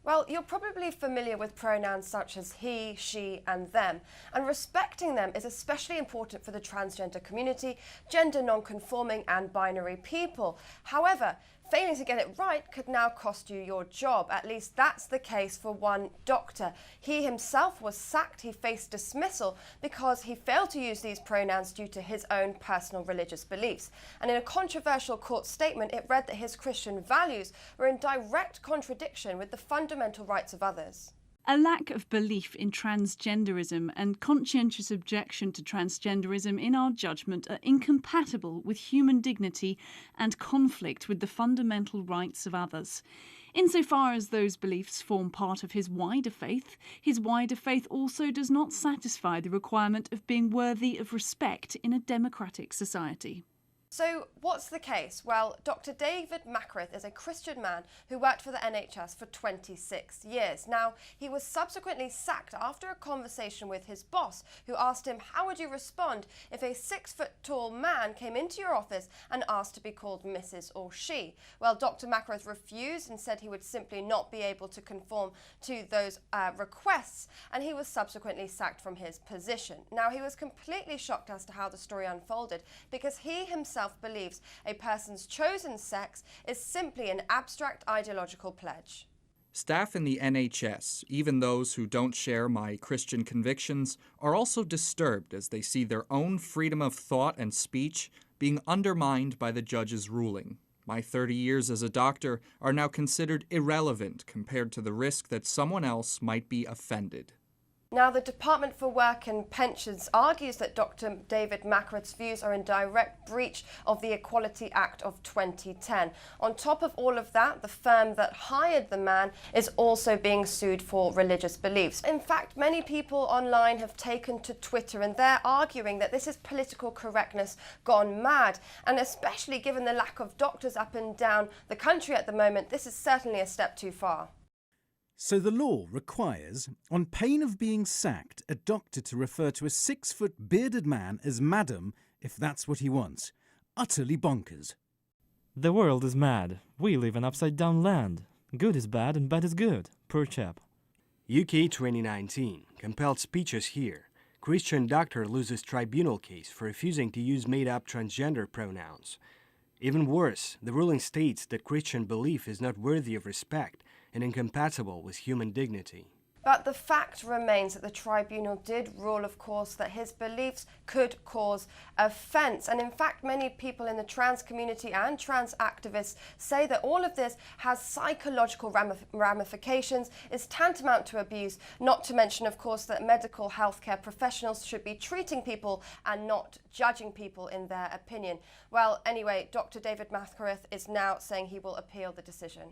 Well, you're probably familiar with pronouns such as he, she and them, and respecting them is especially important for the transgender community, gender non-conforming and binary people. However, failing to get it right could now cost you your job. At least that's the case for one doctor. He himself was sacked. He faced dismissal because he failed to use these pronouns due to his own personal religious beliefs. And in a controversial court statement, it read that his Christian values were in direct contradiction with the fundamental rights of others. A lack of belief in transgenderism and conscientious objection to transgenderism, in our judgment, are incompatible with human dignity and conflict with the fundamental rights of others. Insofar as those beliefs form part of his wider faith also does not satisfy the requirement of being worthy of respect in a democratic society. So what's the case? Well, Dr. David Mackworth is a Christian man who worked for the NHS for 26 years. Now, he was subsequently sacked after a conversation with his boss, who asked him, how would you respond if a 6-foot-tall man came into your office and asked to be called Mrs. or she? Well, Dr. Mackworth refused and said he would simply not be able to conform to those requests, and he was subsequently sacked from his position. Now, he was completely shocked as to how the story unfolded, because he himself believes a person's chosen sex is simply an abstract ideological pledge. Staff in the NHS, even those who don't share my Christian convictions, are also disturbed as they see their own freedom of thought and speech being undermined by the judge's ruling. My 30 years as a doctor are now considered irrelevant compared to the risk that someone else might be offended. Now, the Department for Work and Pensions argues that Dr. David Mackworth's views are in direct breach of the Equality Act of 2010. On top of all of that, the firm that hired the man is also being sued for religious beliefs. In fact, many people online have taken to Twitter and they're arguing that this is political correctness gone mad. And especially given the lack of doctors up and down the country at the moment, this is certainly a step too far. So the law requires, on pain of being sacked, a doctor to refer to a 6-foot bearded man as madam if that's what he wants. Utterly bonkers. The world is mad. We live in upside-down land. Good is bad and bad is good. Poor chap. UK 2019. Compelled speeches here. Christian doctor loses tribunal case for refusing to use made-up transgender pronouns. Even worse, the ruling states that Christian belief is not worthy of respect and incompatible with human dignity. But the fact remains that the tribunal did rule, of course, that his beliefs could cause offence. And in fact, many people in the trans community and trans activists say that all of this has psychological ramifications, is tantamount to abuse, not to mention, of course, that medical healthcare professionals should be treating people and not judging people in their opinion. Well, anyway, Dr. David Mackworth is now saying he will appeal the decision.